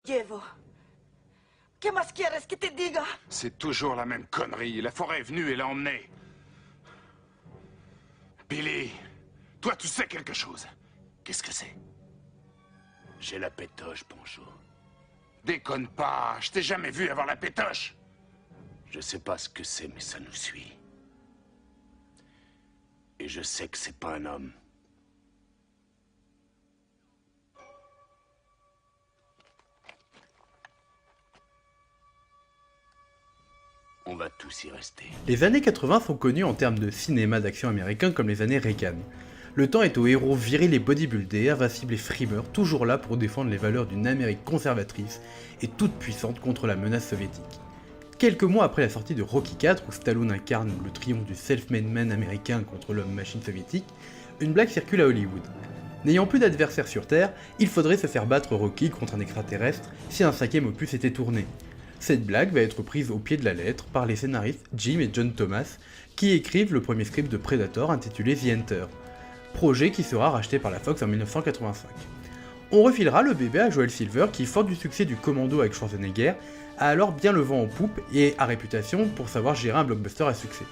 Diego, ¿qué más quieres que te diga? C'est toujours la même connerie. La forêt est venue et l'a emmené. Billy, toi tu sais quelque chose. Qu'est-ce que c'est? J'ai la pétoche, Pancho. Déconne pas, je t'ai jamais vu avoir la pétoche. Je sais pas ce que c'est, mais ça nous suit. Et je sais que c'est pas un homme. On va tous y rester. Les années 80 sont connues en termes de cinéma d'action américain comme les années Reagan. Le temps est aux héros virils et bodybuildés, invincibles et frimeurs, toujours là pour défendre les valeurs d'une Amérique conservatrice et toute puissante contre la menace soviétique. Quelques mois après la sortie de Rocky IV, où Stallone incarne le triomphe du self-made man américain contre l'homme-machine soviétique, une blague circule à Hollywood. N'ayant plus d'adversaires sur Terre, il faudrait se faire battre Rocky contre un extraterrestre si un 5ème opus était tourné. Cette blague va être prise au pied de la lettre par les scénaristes Jim et John Thomas, qui écrivent le premier script de Predator intitulé The Hunter, projet qui sera racheté par la Fox en 1985. On refilera le bébé à Joel Silver qui, fort du succès du Commando avec Schwarzenegger, a alors bien le vent en poupe et a réputation pour savoir gérer un blockbuster à succès.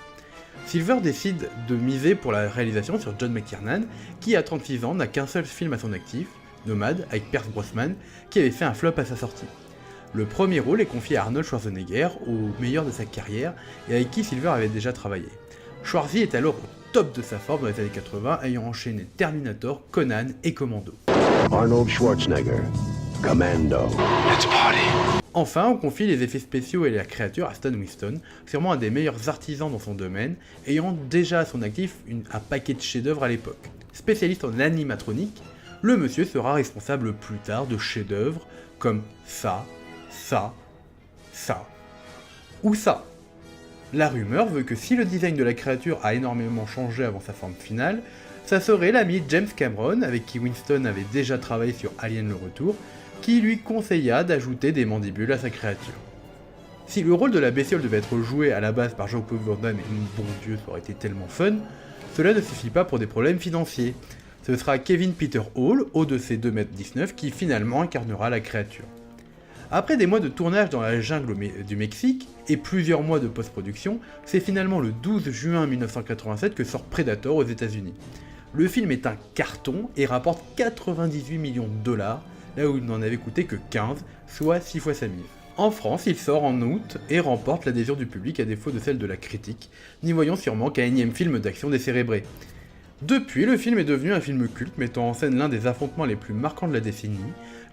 Silver décide de miser pour la réalisation sur John McTiernan, qui à 36 ans n'a qu'un seul film à son actif, Nomad, avec Pierce Brosnan, qui avait fait un flop à sa sortie. Le premier rôle est confié à Arnold Schwarzenegger, au meilleur de sa carrière, et avec qui Silver avait déjà travaillé. Schwarzy est alors au top de sa forme dans les années 80, ayant enchaîné Terminator, Conan et Commando. Arnold Schwarzenegger, Commando. Let's party. Enfin, on confie les effets spéciaux et la créature à Stan Winston, sûrement un des meilleurs artisans dans son domaine, ayant déjà à son actif un paquet de chefs-d'œuvre à l'époque. Spécialiste en animatronique, le monsieur sera responsable plus tard de chefs-d'œuvre comme ça, ou ça. La rumeur veut que si le design de la créature a énormément changé avant sa forme finale, ça serait l'ami James Cameron, avec qui Winston avait déjà travaillé sur Alien le Retour, qui lui conseilla d'ajouter des mandibules à sa créature. Si le rôle de la bestiole devait être joué à la base par Jean-Claude Van Damme, et mon bon Dieu, ça aurait été tellement fun, cela ne suffit pas pour des problèmes financiers. Ce sera Kevin Peter Hall, haut de ses 2,19 m, qui finalement incarnera la créature. Après des mois de tournage dans la jungle du Mexique et plusieurs mois de post-production, c'est finalement le 12 juin 1987 que sort Predator aux États-Unis. Le film est un carton et rapporte 98 millions de dollars, là où il n'en avait coûté que 15, soit 6 fois sa mise. En France, il sort en août et remporte l'adhésion du public à défaut de celle de la critique, n'y voyant sûrement qu'un énième film d'action décérébré. Depuis, le film est devenu un film culte mettant en scène l'un des affrontements les plus marquants de la décennie,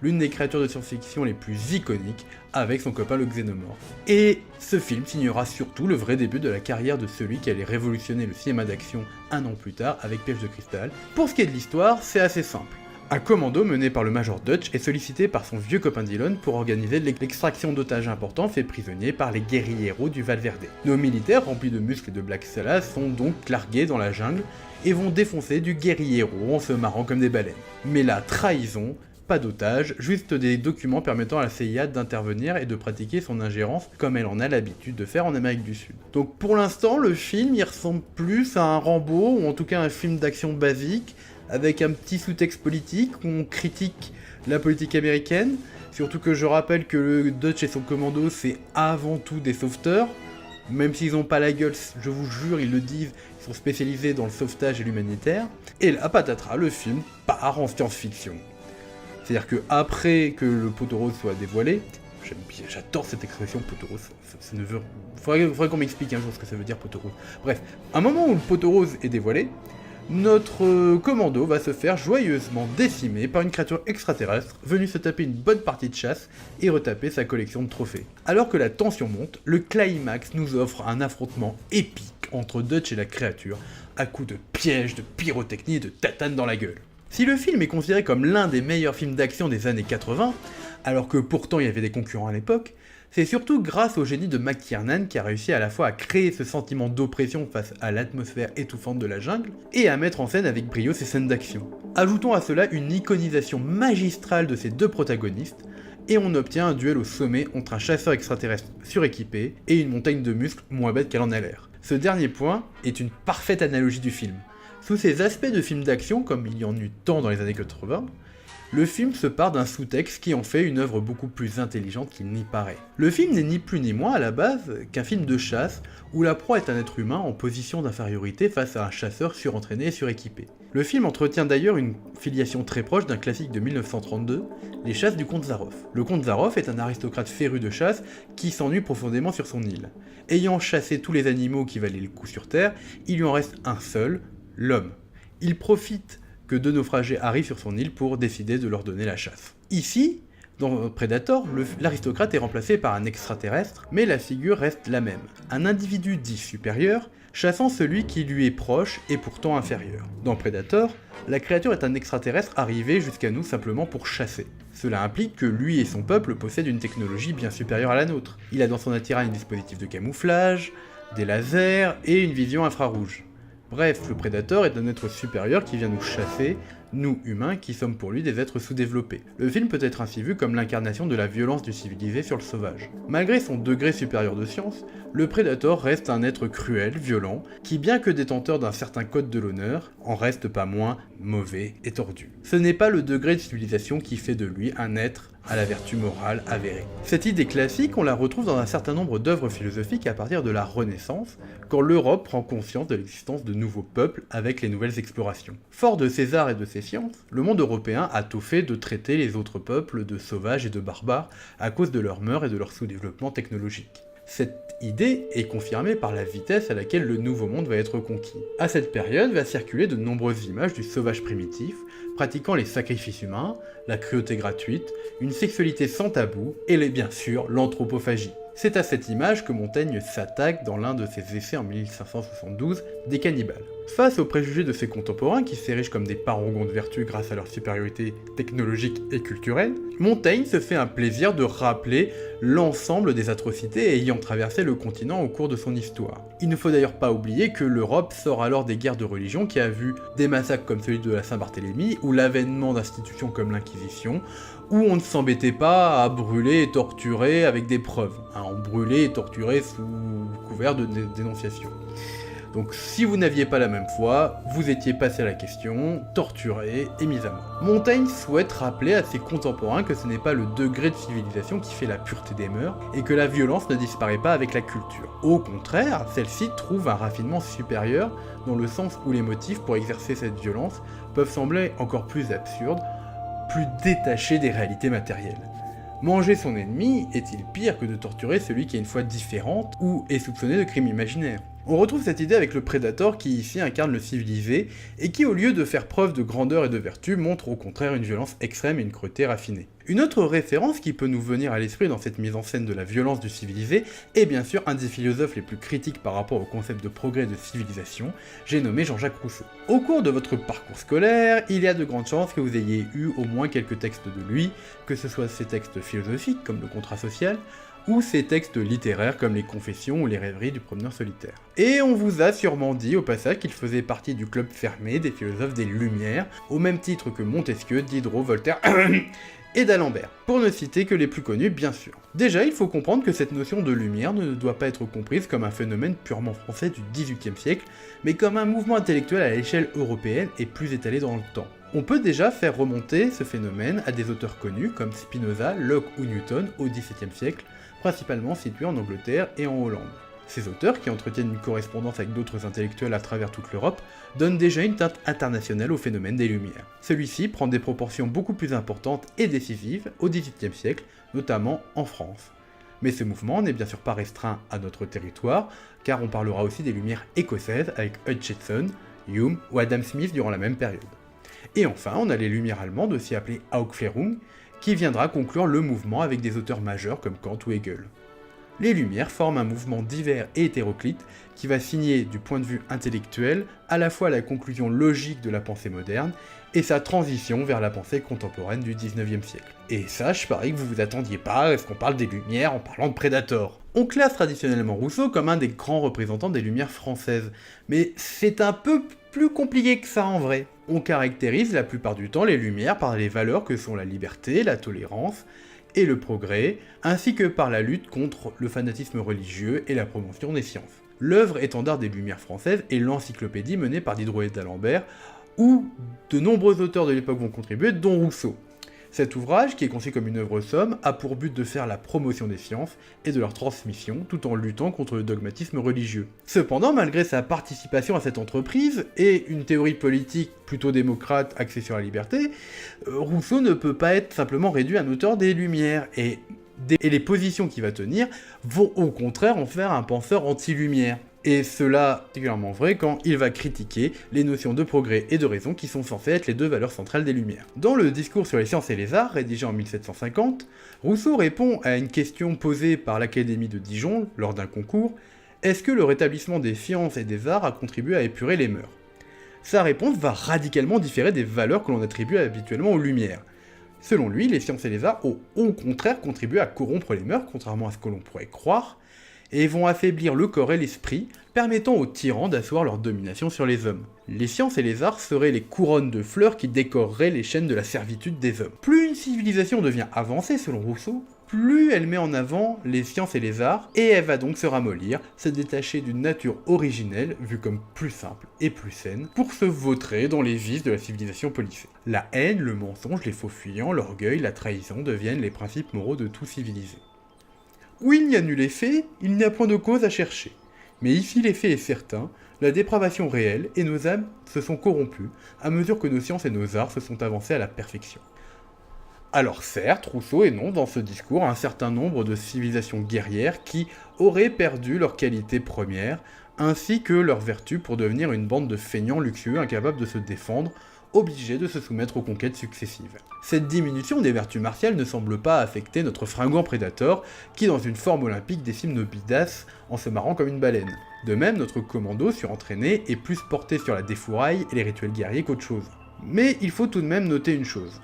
l'une des créatures de science-fiction les plus iconiques, avec son copain le Xénomorphe. Et ce film signera surtout le vrai début de la carrière de celui qui allait révolutionner le cinéma d'action un an plus tard avec Piège de cristal. Pour ce qui est de l'histoire, c'est assez simple. Un commando mené par le Major Dutch est sollicité par son vieux copain Dillon pour organiser l'extraction d'otages importants faits prisonniers par les guérilleros du Valverde. Nos militaires, remplis de muscles et de black salas, sont donc largués dans la jungle et vont défoncer du guérillero en se marrant comme des baleines. Mais la trahison, pas d'otages, juste des documents permettant à la CIA d'intervenir et de pratiquer son ingérence comme elle en a l'habitude de faire en Amérique du Sud. Donc pour l'instant, le film il ressemble plus à un Rambo, ou en tout cas un film d'action basique, avec un petit sous-texte politique où on critique la politique américaine, surtout que je rappelle que le Dutch et son commando c'est avant tout des sauveteurs, même s'ils n'ont pas la gueule, je vous jure, ils le disent, ils sont spécialisés dans le sauvetage et l'humanitaire. Et là, patatras, le film part en science-fiction. C'est-à-dire que après que le poteau rose soit dévoilé, j'adore cette expression poteau rose, ça ne veut... Faudrait qu'on m'explique un jour ce que ça veut dire poteau rose. Bref, à un moment où le poteau rose est dévoilé, notre commando va se faire joyeusement décimer par une créature extraterrestre venue se taper une bonne partie de chasse et retaper sa collection de trophées. Alors que la tension monte, le climax nous offre un affrontement épique entre Dutch et la créature, à coups de pièges, de pyrotechnie et de tatane dans la gueule. Si le film est considéré comme l'un des meilleurs films d'action des années 80, alors que pourtant il y avait des concurrents à l'époque, c'est surtout grâce au génie de McTiernan qui a réussi à la fois à créer ce sentiment d'oppression face à l'atmosphère étouffante de la jungle, et à mettre en scène avec brio ses scènes d'action. Ajoutons à cela une iconisation magistrale de ces deux protagonistes, et on obtient un duel au sommet entre un chasseur extraterrestre suréquipé et une montagne de muscles moins bête qu'elle en a l'air. Ce dernier point est une parfaite analogie du film. Sous ces aspects de film d'action, comme il y en eut tant dans les années 80, le film se part d'un sous-texte qui en fait une œuvre beaucoup plus intelligente qu'il n'y paraît. Le film n'est ni plus ni moins à la base qu'un film de chasse où la proie est un être humain en position d'infériorité face à un chasseur surentraîné et suréquipé. Le film entretient d'ailleurs une filiation très proche d'un classique de 1932, Les chasses du comte Zaroff. Le comte Zaroff est un aristocrate féru de chasse qui s'ennuie profondément sur son île. Ayant chassé tous les animaux qui valaient le coup sur Terre, il lui en reste un seul, l'homme. Il profite que deux naufragés arrivent sur son île pour décider de leur donner la chasse. Ici, dans Predator, l'aristocrate est remplacé par un extraterrestre, mais la figure reste la même. Un individu dit supérieur, chassant celui qui lui est proche et pourtant inférieur. Dans Predator, la créature est un extraterrestre arrivé jusqu'à nous simplement pour chasser. Cela implique que lui et son peuple possèdent une technologie bien supérieure à la nôtre. Il a dans son attirail un dispositif de camouflage, des lasers et une vision infrarouge. Bref, le Predator est un être supérieur qui vient nous chasser, nous humains qui sommes pour lui des êtres sous-développés. Le film peut être ainsi vu comme l'incarnation de la violence du civilisé sur le sauvage. Malgré son degré supérieur de science, le Predator reste un être cruel, violent, qui bien que détenteur d'un certain code de l'honneur, en reste pas moins mauvais et tordu. Ce n'est pas le degré de civilisation qui fait de lui un être à la vertu morale avérée. Cette idée classique, on la retrouve dans un certain nombre d'œuvres philosophiques à partir de la Renaissance, quand l'Europe prend conscience de l'existence de nouveaux peuples avec les nouvelles explorations. Fort de ces arts et de ces sciences, le monde européen a tôt fait de traiter les autres peuples de sauvages et de barbares à cause de leurs mœurs et de leur sous-développement technologique. Cette idée est confirmée par la vitesse à laquelle le nouveau monde va être conquis. À cette période va circuler de nombreuses images du sauvage primitif, pratiquant les sacrifices humains, la cruauté gratuite, une sexualité sans tabou et bien sûr l'anthropophagie. C'est à cette image que Montaigne s'attaque dans l'un de ses essais en 1572, des cannibales. Face aux préjugés de ses contemporains qui s'érigent comme des parangons de vertu grâce à leur supériorité technologique et culturelle, Montaigne se fait un plaisir de rappeler l'ensemble des atrocités ayant traversé le continent au cours de son histoire. Il ne faut d'ailleurs pas oublier que l'Europe sort alors des guerres de religion qui a vu des massacres comme celui de la Saint-Barthélemy ou l'avènement d'institutions comme l'Inquisition, où on ne s'embêtait pas à brûler et torturer avec des preuves. On brûlait et torturait sous couvert de dénonciation. Donc si vous n'aviez pas la même foi, vous étiez passé à la question, torturé et mis à mort. Montaigne souhaite rappeler à ses contemporains que ce n'est pas le degré de civilisation qui fait la pureté des mœurs, et que la violence ne disparaît pas avec la culture. Au contraire, celle-ci trouve un raffinement supérieur, dans le sens où les motifs pour exercer cette violence peuvent sembler encore plus absurdes, plus détachés des réalités matérielles. Manger son ennemi est-il pire que de torturer celui qui a une foi différente ou est soupçonné de crimes imaginaires ? On retrouve cette idée avec le Predator qui ici incarne le civilisé et qui au lieu de faire preuve de grandeur et de vertu montre au contraire une violence extrême et une cruauté raffinée. Une autre référence qui peut nous venir à l'esprit dans cette mise en scène de la violence du civilisé est bien sûr un des philosophes les plus critiques par rapport au concept de progrès et de civilisation, j'ai nommé Jean-Jacques Rousseau. Au cours de votre parcours scolaire, il y a de grandes chances que vous ayez eu au moins quelques textes de lui, que ce soit ces textes philosophiques comme le Contrat social, ou ces textes littéraires comme les Confessions ou les Rêveries du promeneur solitaire. Et on vous a sûrement dit au passage qu'il faisait partie du club fermé des philosophes des Lumières, au même titre que Montesquieu, Diderot, Voltaire et d'Alembert, pour ne citer que les plus connus bien sûr. Déjà, il faut comprendre que cette notion de lumière ne doit pas être comprise comme un phénomène purement français du XVIIIe siècle, mais comme un mouvement intellectuel à l'échelle européenne et plus étalé dans le temps. On peut déjà faire remonter ce phénomène à des auteurs connus comme Spinoza, Locke ou Newton au XVIIe siècle, principalement situés en Angleterre et en Hollande. Ces auteurs, qui entretiennent une correspondance avec d'autres intellectuels à travers toute l'Europe, donnent déjà une teinte internationale au phénomène des Lumières. Celui-ci prend des proportions beaucoup plus importantes et décisives au XVIIIe siècle, notamment en France. Mais ce mouvement n'est bien sûr pas restreint à notre territoire, car on parlera aussi des Lumières écossaises avec Hutcheson, Hume ou Adam Smith durant la même période. Et enfin, on a les Lumières allemandes, aussi appelées Aufklärung, qui viendra conclure le mouvement avec des auteurs majeurs comme Kant ou Hegel. Les Lumières forment un mouvement divers et hétéroclite qui va signer du point de vue intellectuel à la fois la conclusion logique de la pensée moderne et sa transition vers la pensée contemporaine du XIXe siècle. Et ça, je parie que vous vous attendiez pas à ce qu'on parle des Lumières en parlant de Predator. On classe traditionnellement Rousseau comme un des grands représentants des Lumières françaises, mais c'est un peu plus compliqué que ça en vrai. On caractérise la plupart du temps les Lumières par les valeurs que sont la liberté, la tolérance et le progrès, ainsi que par la lutte contre le fanatisme religieux et la promotion des sciences. L'œuvre étendard des Lumières françaises est l'encyclopédie menée par Diderot et d'Alembert, où de nombreux auteurs de l'époque vont contribuer, dont Rousseau. Cet ouvrage, qui est conçu comme une œuvre somme, a pour but de faire la promotion des sciences et de leur transmission, tout en luttant contre le dogmatisme religieux. Cependant, malgré sa participation à cette entreprise, et une théorie politique plutôt démocrate axée sur la liberté, Rousseau ne peut pas être simplement réduit à un auteur des Lumières, et les positions qu'il va tenir vont au contraire en faire un penseur anti-lumière. Et cela est particulièrement vrai quand il va critiquer les notions de progrès et de raison qui sont censées être les deux valeurs centrales des Lumières. Dans le discours sur les sciences et les arts, rédigé en 1750, Rousseau répond à une question posée par l'Académie de Dijon lors d'un concours: est-ce que le rétablissement des sciences et des arts a contribué à épurer les mœurs? Sa réponse va radicalement différer des valeurs que l'on attribue habituellement aux Lumières. Selon lui, les sciences et les arts ont au contraire contribué à corrompre les mœurs, contrairement à ce que l'on pourrait croire, et vont affaiblir le corps et l'esprit, permettant aux tyrans d'asseoir leur domination sur les hommes. Les sciences et les arts seraient les couronnes de fleurs qui décoreraient les chaînes de la servitude des hommes. Plus une civilisation devient avancée, selon Rousseau, plus elle met en avant les sciences et les arts, et elle va donc se ramollir, se détacher d'une nature originelle, vue comme plus simple et plus saine, pour se vautrer dans les vices de la civilisation policée. La haine, le mensonge, les faux fuyants, l'orgueil, la trahison deviennent les principes moraux de tout civilisé. Où il n'y a nul effet, il n'y a point de cause à chercher. Mais ici l'effet est certain, la dépravation réelle, et nos âmes se sont corrompues, à mesure que nos sciences et nos arts se sont avancés à la perfection. Alors certes, Rousseau énonce dans ce discours un certain nombre de civilisations guerrières qui auraient perdu leurs qualités premières, ainsi que leurs vertus pour devenir une bande de feignants luxueux incapables de se défendre, obligés de se soumettre aux conquêtes successives. Cette diminution des vertus martiales ne semble pas affecter notre fringant prédateur, qui dans une forme olympique décime nos bidasses en se marrant comme une baleine. De même, notre commando surentraîné est plus porté sur la défouraille et les rituels guerriers qu'autre chose. Mais il faut tout de même noter une chose.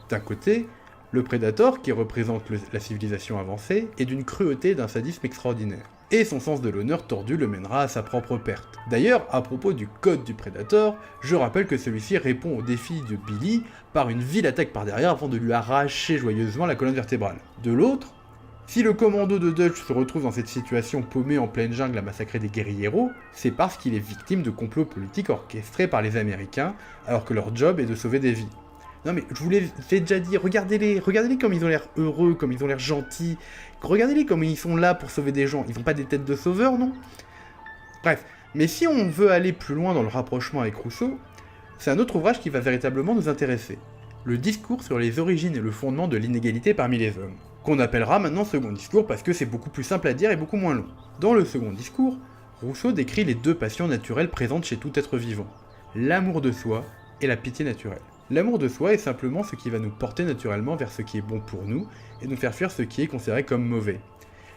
D'un côté, le Predator, qui représente la civilisation avancée, est d'une cruauté et d'un sadisme extraordinaire. Et son sens de l'honneur tordu le mènera à sa propre perte. D'ailleurs, à propos du code du Predator, je rappelle que celui-ci répond au défi de Billy par une vile attaque par derrière avant de lui arracher joyeusement la colonne vertébrale. De l'autre, si le commando de Dutch se retrouve dans cette situation paumé en pleine jungle à massacrer des guérilleros, c'est parce qu'il est victime de complots politiques orchestrés par les Américains, alors que leur job est de sauver des vies. Non mais je vous l'ai déjà dit, regardez-les comme ils ont l'air heureux, comme ils ont l'air gentils, regardez-les comme ils sont là pour sauver des gens, ils n'ont pas des têtes de sauveurs, non? Bref, mais si on veut aller plus loin dans le rapprochement avec Rousseau, c'est un autre ouvrage qui va véritablement nous intéresser. Le discours sur les origines et le fondement de l'inégalité parmi les hommes, qu'on appellera maintenant second discours parce que c'est beaucoup plus simple à dire et beaucoup moins long. Dans le second discours, Rousseau décrit les deux passions naturelles présentes chez tout être vivant, l'amour de soi et la pitié naturelle. L'amour de soi est simplement ce qui va nous porter naturellement vers ce qui est bon pour nous et nous faire fuir ce qui est considéré comme mauvais.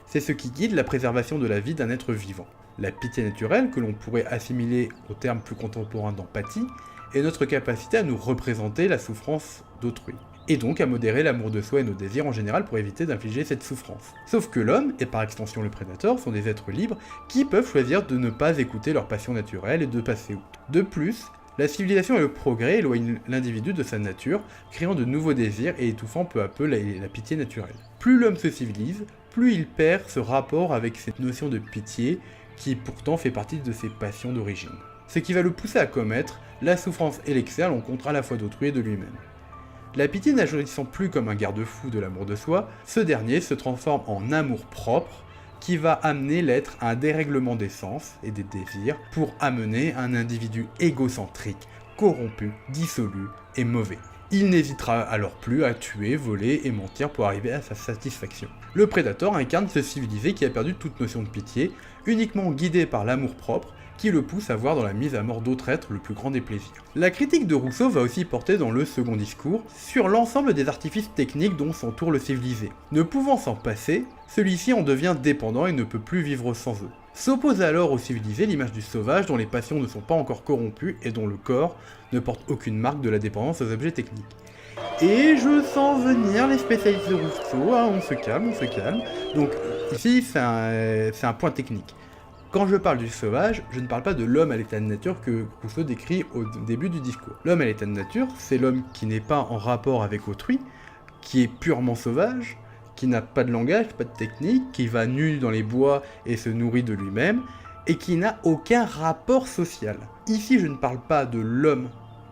C'est ce qui guide la préservation de la vie d'un être vivant. La pitié naturelle, que l'on pourrait assimiler au terme plus contemporain d'empathie, est notre capacité à nous représenter la souffrance d'autrui, et donc à modérer l'amour de soi et nos désirs en général pour éviter d'infliger cette souffrance. Sauf que l'homme, et par extension le prédateur, sont des êtres libres qui peuvent choisir de ne pas écouter leur passion naturelle et de passer outre. De plus, la civilisation et le progrès éloignent l'individu de sa nature, créant de nouveaux désirs et étouffant peu à peu la pitié naturelle. Plus l'homme se civilise, plus il perd ce rapport avec cette notion de pitié qui pourtant fait partie de ses passions d'origine. Ce qui va le pousser à commettre la souffrance et l'excès à l'encontre à la fois d'autrui et de lui-même. La pitié n'agissant plus comme un garde-fou de l'amour de soi, ce dernier se transforme en amour propre, qui va amener l'être à un dérèglement des sens et des désirs pour amener un individu égocentrique, corrompu, dissolu et mauvais. Il n'hésitera alors plus à tuer, voler et mentir pour arriver à sa satisfaction. Le prédateur incarne ce civilisé qui a perdu toute notion de pitié, uniquement guidé par l'amour propre, qui le pousse à voir dans la mise à mort d'autres êtres le plus grand des plaisirs. La critique de Rousseau va aussi porter dans le second discours sur l'ensemble des artifices techniques dont s'entoure le civilisé. Ne pouvant s'en passer, celui-ci en devient dépendant et ne peut plus vivre sans eux. S'oppose alors au civilisé l'image du sauvage dont les passions ne sont pas encore corrompues et dont le corps ne porte aucune marque de la dépendance aux objets techniques. Et je sens venir les spécialistes de Rousseau, on se calme. Donc ici c'est un point technique. Quand je parle du sauvage, je ne parle pas de l'homme à l'état de nature que Rousseau décrit au début du discours. L'homme à l'état de nature, c'est l'homme qui n'est pas en rapport avec autrui, qui est purement sauvage, qui n'a pas de langage, pas de technique, qui va nu dans les bois et se nourrit de lui-même, et qui n'a aucun rapport social. Ici, je ne parle pas de l'homme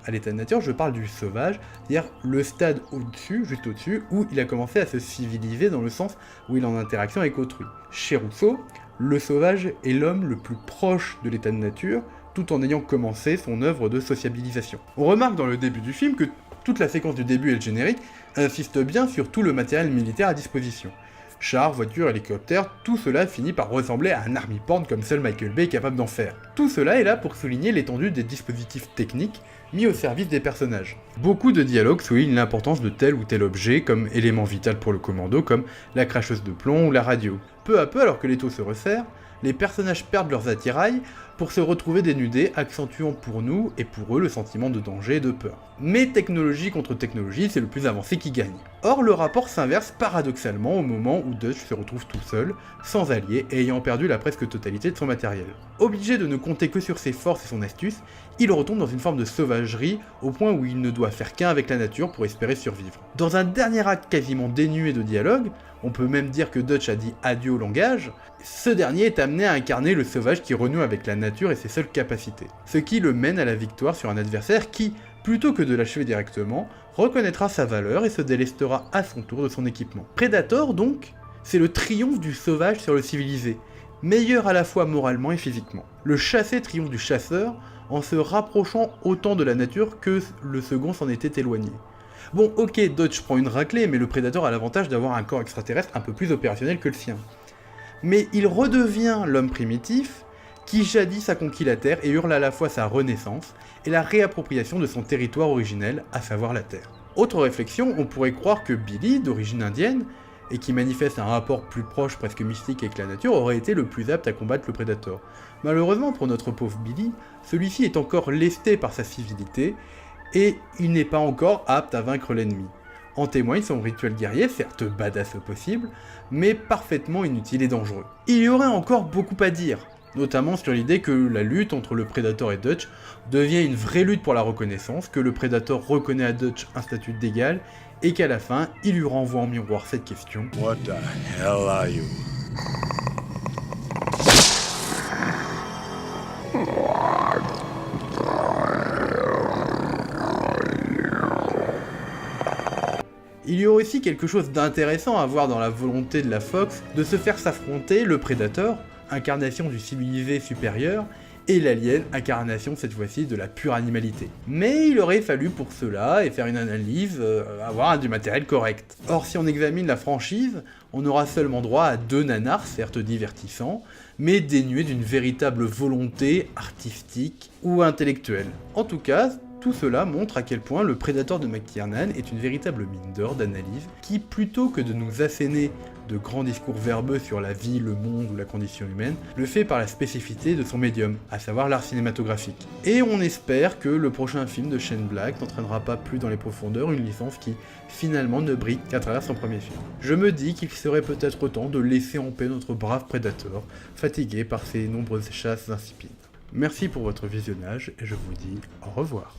à l'état de nature, je parle du sauvage, c'est-à-dire le stade au-dessus, juste au-dessus, où il a commencé à se civiliser dans le sens où il est en interaction avec autrui. Chez Rousseau, le sauvage est l'homme le plus proche de l'état de nature, tout en ayant commencé son œuvre de sociabilisation. On remarque dans le début du film que toute la séquence du début et le générique insiste bien sur tout le matériel militaire à disposition. Chars, voitures, hélicoptères, tout cela finit par ressembler à un army porn comme seul Michael Bay est capable d'en faire. Tout cela est là pour souligner l'étendue des dispositifs techniques mis au service des personnages. Beaucoup de dialogues soulignent l'importance de tel ou tel objet comme élément vital pour le commando, comme la cracheuse de plomb ou la radio. Peu à peu, alors que l'étau se resserre, les personnages perdent leurs attirails pour se retrouver dénudés, accentuant pour nous et pour eux le sentiment de danger et de peur. Mais technologie contre technologie, c'est le plus avancé qui gagne. Or, le rapport s'inverse paradoxalement au moment où Dutch se retrouve tout seul, sans alliés et ayant perdu la presque totalité de son matériel. Obligé de ne compter que sur ses forces et son astuce, il retombe dans une forme de sauvagerie au point où il ne doit faire qu'un avec la nature pour espérer survivre. Dans un dernier acte quasiment dénué de dialogue, on peut même dire que Dutch a dit adieu au langage, ce dernier est amené à incarner le sauvage qui renoue avec la nature et ses seules capacités. Ce qui le mène à la victoire sur un adversaire qui, plutôt que de l'achever directement, reconnaîtra sa valeur et se délestera à son tour de son équipement. Predator donc, c'est le triomphe du sauvage sur le civilisé, meilleur à la fois moralement et physiquement. Le chassé triomphe du chasseur en se rapprochant autant de la nature que le second s'en était éloigné. Bon, ok, Dutch prend une raclée, mais le Predator a l'avantage d'avoir un corps extraterrestre un peu plus opérationnel que le sien. Mais il redevient l'homme primitif qui jadis a conquis la Terre et hurle à la fois sa renaissance et la réappropriation de son territoire originel, à savoir la Terre. Autre réflexion, on pourrait croire que Billy, d'origine indienne, et qui manifeste un rapport plus proche, presque mystique avec la nature, aurait été le plus apte à combattre le Predator. Malheureusement pour notre pauvre Billy, celui-ci est encore lesté par sa civilité, et il n'est pas encore apte à vaincre l'ennemi. En témoigne son rituel guerrier, certes badass au possible, mais parfaitement inutile et dangereux. Il y aurait encore beaucoup à dire, notamment sur l'idée que la lutte entre le Predator et Dutch devient une vraie lutte pour la reconnaissance, que le Predator reconnaît à Dutch un statut d'égal, et qu'à la fin, il lui renvoie en miroir cette question. What the hell are you? Il y aurait aussi quelque chose d'intéressant à voir dans la volonté de la Fox de se faire s'affronter le Predator, incarnation du civilisé supérieur, et l'alien, incarnation cette fois-ci de la pure animalité. Mais il aurait fallu pour cela, et faire une analyse, avoir du matériel correct. Or si on examine la franchise, on aura seulement droit à 2 nanars, certes divertissants, mais dénués d'une véritable volonté artistique ou intellectuelle. En tout cas, tout cela montre à quel point le Predator de McTiernan est une véritable mine d'or d'analyse qui, plutôt que de nous asséner de grands discours verbeux sur la vie, le monde ou la condition humaine, le fait par la spécificité de son médium, à savoir l'art cinématographique. Et on espère que le prochain film de Shane Black n'entraînera pas plus dans les profondeurs une licence qui, finalement, ne brille qu'à travers son premier film. Je me dis qu'il serait peut-être temps de laisser en paix notre brave Predator, fatigué par ses nombreuses chasses insipides. Merci pour votre visionnage et je vous dis au revoir.